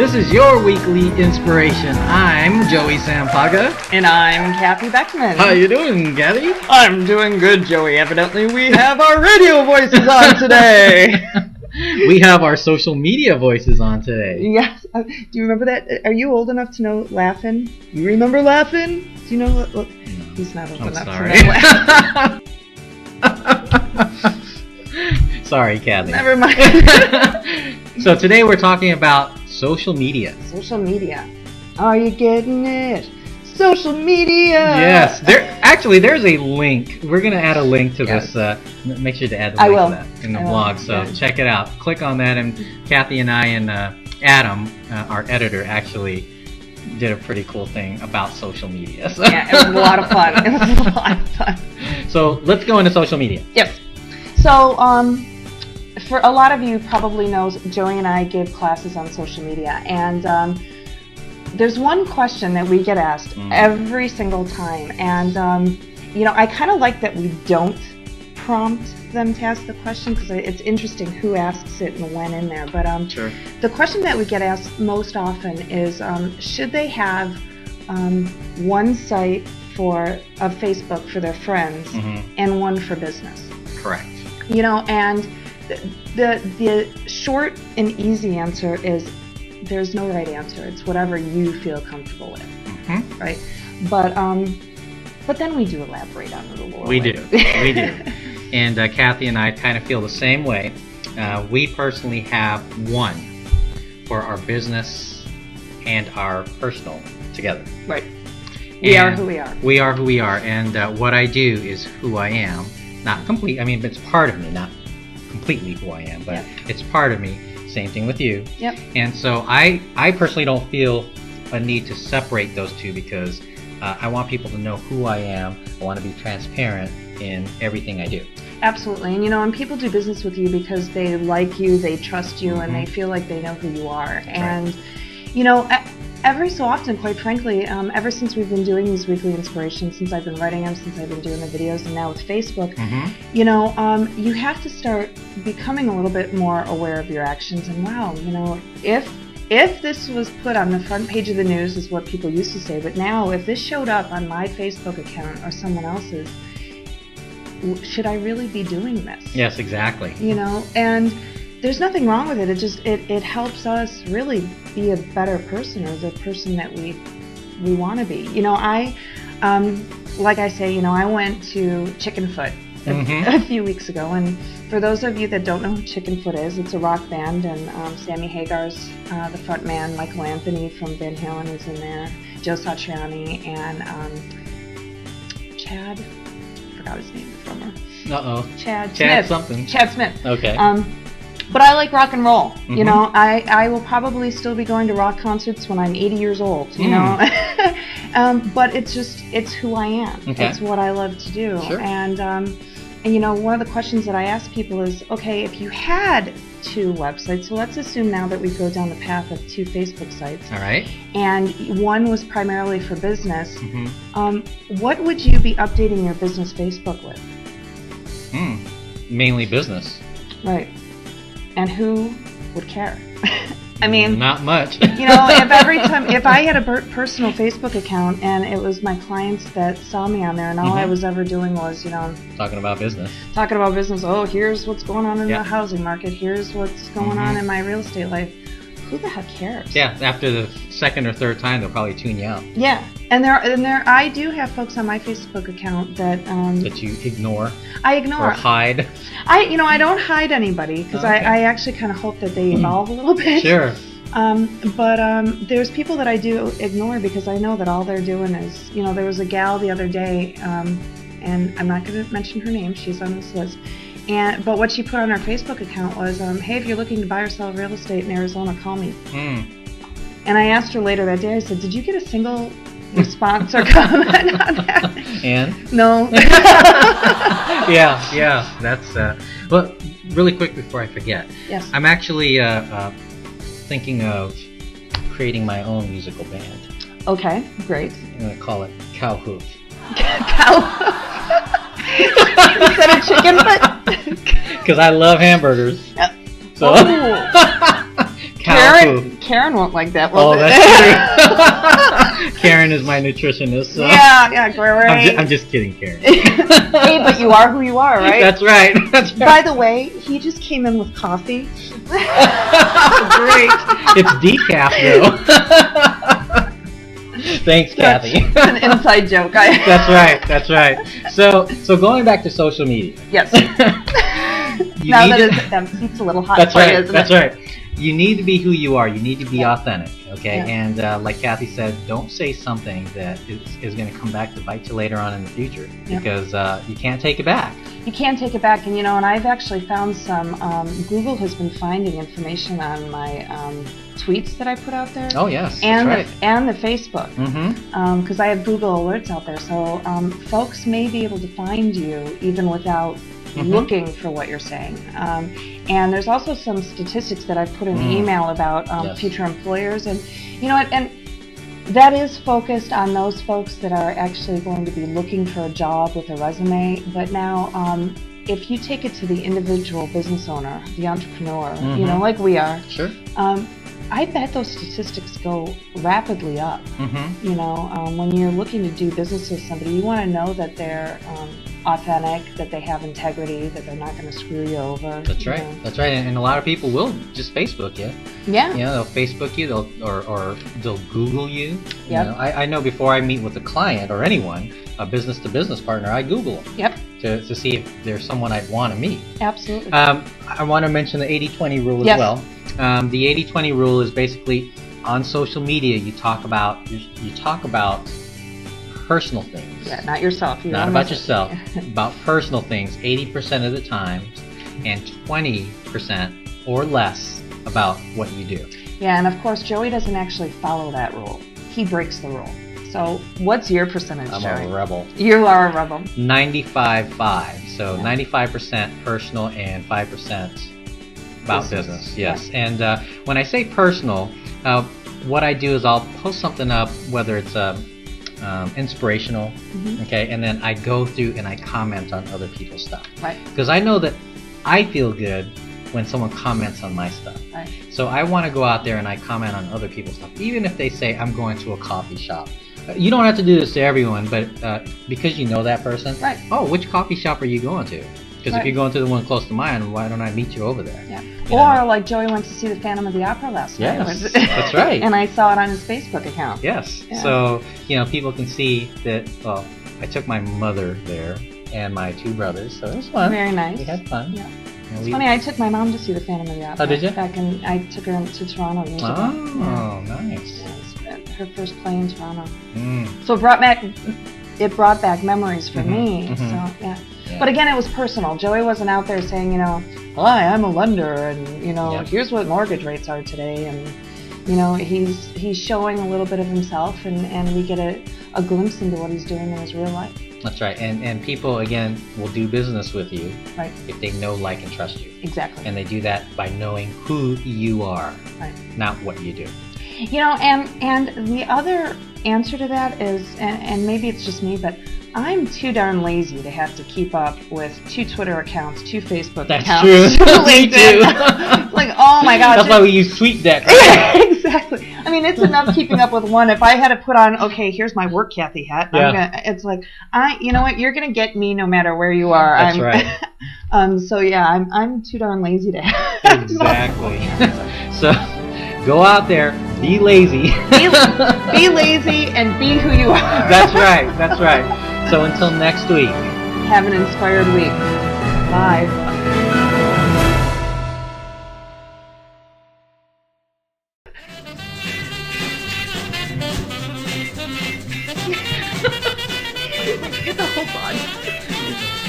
This is your weekly inspiration. I'm Joey Sampaga. And I'm Kathy Beckman. How you doing, Kathy? I'm doing good, Joey. Evidently we have our radio voices on today. We have our social media voices on today. Yes. Do you remember that? Are you old enough to know Laugh-In? You remember Laugh-In? Do you know what? No. He's not old I'm enough sorry. to know Laugh-In. Sorry, Kathy. Never mind. So today we're talking about social media. Social media. Are you getting it? Social media. Yes. There's a link. We're going to add a link to Yes. this. Make sure to add the link will. to that in the I will. blog. So Yeah. check it out. Click on that, and Kathy and I and Adam, our editor, actually did a pretty cool thing about social media. So. Yeah, it was a lot of fun. It was a lot of fun. So let's go into social media. Yes. So, for a lot of you probably know, Joey and I give classes on social media, and there's one question that we get asked every single time, and I kind of like that we don't prompt them to ask the question because it's interesting who asks it and when in there. But Sure. the question that we get asked most often is, should they have one site of Facebook for their friends and one for business? Correct. And the short and easy answer is there's no right answer. It's whatever you feel comfortable with, right? But then we do elaborate on it a little. We bit. do. We do. And Kathy and I kind of feel the same way. We personally have one for our business and our personal together. Right. We are who we are. We are who we are. And what I do is who I am. Not complete. I mean, it's part of me, not completely who I am, but it's part of me. Same thing with you. Yep. And so I personally don't feel a need to separate those two because I want people to know who I am. I want to be transparent in everything I do. Absolutely. And people do business with you because they like you, they trust you, and they feel like they know who you are. And, every so often, quite frankly, ever since we've been doing these weekly inspirations, since I've been writing them, since I've been doing the videos, and now with Facebook, you have to start becoming a little bit more aware of your actions. And wow, if this was put on the front page of the news, is what people used to say, but now if this showed up on my Facebook account or someone else's, should I really be doing this? Yes, exactly. And there's nothing wrong with it. It helps us really be a better person, or the person that we want to be. Like I say, I went to Chickenfoot a few weeks ago, and for those of you that don't know who Chickenfoot is, it's a rock band, and Sammy Hagar's the front man. Michael Anthony from Van Halen is in there, Joe Satriani, and Chad, I forgot his name, the drummer. Chad Smith. Something. Chad Smith. Okay. But I like rock and roll. I will probably still be going to rock concerts when I'm 80 years old. But it's who I am. Okay. It's what I love to do. Sure. And one of the questions that I ask people is, okay, if you had two websites, so let's assume now that we go down the path of two Facebook sites. All right. And one was primarily for business. What would you be updating your business Facebook with? Mainly business. Right. And who would care? I mean, not much. if I had a personal Facebook account and it was my clients that saw me on there, and all I was ever doing was, talking about business. Oh, here's what's going on in the housing market. Here's what's going on in my real estate life. Who the heck cares? Yeah. After the second or third time, they'll probably tune you out. Yeah. And I do have folks on my Facebook account that you ignore. I ignore or hide. I don't hide anybody because I actually kind of hope that they evolve a little bit. Sure. But there's people that I do ignore because I know that all they're doing is, there was a gal the other day, and I'm not going to mention her name. She's on this list. But what she put on her Facebook account was, hey, if you're looking to buy or sell real estate in Arizona, call me. And I asked her later that day, I said, did you get a single response or comment on that? And? No. Yeah. That's, well, really quick before I forget. Yes. I'm actually thinking of creating my own musical band. Okay, great. I'm going to call it Cow Hoof. Instead of chicken foot? Because I love hamburgers. So. Cow hoof. Karen won't like that. Oh, Won't it? that's true. Karen is my nutritionist. So. Yeah, great. I'm just kidding, Karen. Hey, but you are who you are, right? That's right. That's right. By the way, he just came in with coffee. Great. It's decaf, though. Thanks, Kathy. It's an inside joke. That's right. That's right. So going back to social media. Yes. You Now need that seat's a little hot That's for you, right. isn't That's it? right. You need to be who you are. You need to be Yeah. authentic. Okay. Yeah. And like Kathy said, don't say something that is going to come back to bite you later on in the future, Yeah. because you can't take it back. You can take it back, and and I've actually found some. Google has been finding information on my tweets that I put out there, Oh yes. and that's and the Facebook, right. Mm-hmm. because I have Google alerts out there, so folks may be able to find you even without Mhm. looking for what you're saying. And there's also some statistics that I've put in the Mm. email about Yes. future employers, and and that is focused on those folks that are actually going to be looking for a job with a resume. But now, if you take it to the individual business owner, the entrepreneur, Mhm. like we are, Sure. I bet those statistics go rapidly up. Mm-hmm. When you're looking to do business with somebody, you want to know that they're authentic, that they have integrity, that they're not going to screw you over. That's right. That's right. And a lot of people will just Facebook you. Yeah. You know, they'll Facebook you, or they'll Google you. Yep. You know, I know before I meet with a client or anyone, a business-to-business partner, I Google them Yep. to see if there's someone I'd want to meet. Absolutely. I want to mention the 80-20 rule as Yes. well. The 80-20 rule is basically on social media. You talk about personal things. Yeah, not yourself. You Not don't about mess it. yourself, about personal things 80% of the time, and 20% or less about what you do. Yeah, and of course, Joey doesn't actually follow that rule. He breaks the rule. So, what's your percentage, I'm Joey? a rebel. You are a rebel. 95-5. So Yeah. 95% personal and 5% about Business. business. Yes. And when I say personal, what I do is I'll post something up, whether it's inspirational, Mhm. okay, and then I go through and I comment on other people's stuff. Right. Because I know that I feel good when someone comments on my stuff. Right. So I want to go out there and I comment on other people's stuff, even if they say I'm going to a coffee shop. You don't have to do this to everyone, but because you know that person, Right. oh, which coffee shop are you going to? Because Right. if you're going to the one close to mine, why don't I meet you over there? Yeah. You Or know? like Joey went to see the Phantom of the Opera last night. Yes, that's right. And I saw it on his Facebook account. Yes. Yeah. So, people can see that, well, I took my mother there and my two brothers, so it was fun. Very nice. We had fun. Yeah. And It's we- funny, I took my mom to see the Phantom of the Opera. Oh, did you? I took her to Toronto years ago. Oh, nice. Yeah, it was her first play in Toronto. Mm, So it brought back memories for Mhm, me. mhm. So yeah. yeah. But again, it was personal. Joey wasn't out there saying, hi, I'm a lender, and Yeah. here's what mortgage rates are today, and he's showing a little bit of himself, and we get a glimpse into what he's doing in his real life. That's right. And people, again, will do business with you Right. if they know, like, and trust you. Exactly. And they do that by knowing who you are, Right. not what you do. And the other answer to that is, and maybe it's just me, but I'm too darn lazy to have to keep up with 2 Twitter accounts, 2 Facebook That's accounts, true. 2 Me LinkedIn. too. Like, oh my gosh. That's why we use TweetDeck. Exactly. I mean, it's enough keeping up with one. If I had to put on, okay, here's my work Kathy hat, Yeah. it's like, you know what, you're gonna get me no matter where you are. That's right. So yeah, I'm too darn lazy to have. Exactly. So go out there, be lazy. Be lazy and be who you are. That's right. That's right. So until next week. Have an inspired week. Bye. Get the whole body.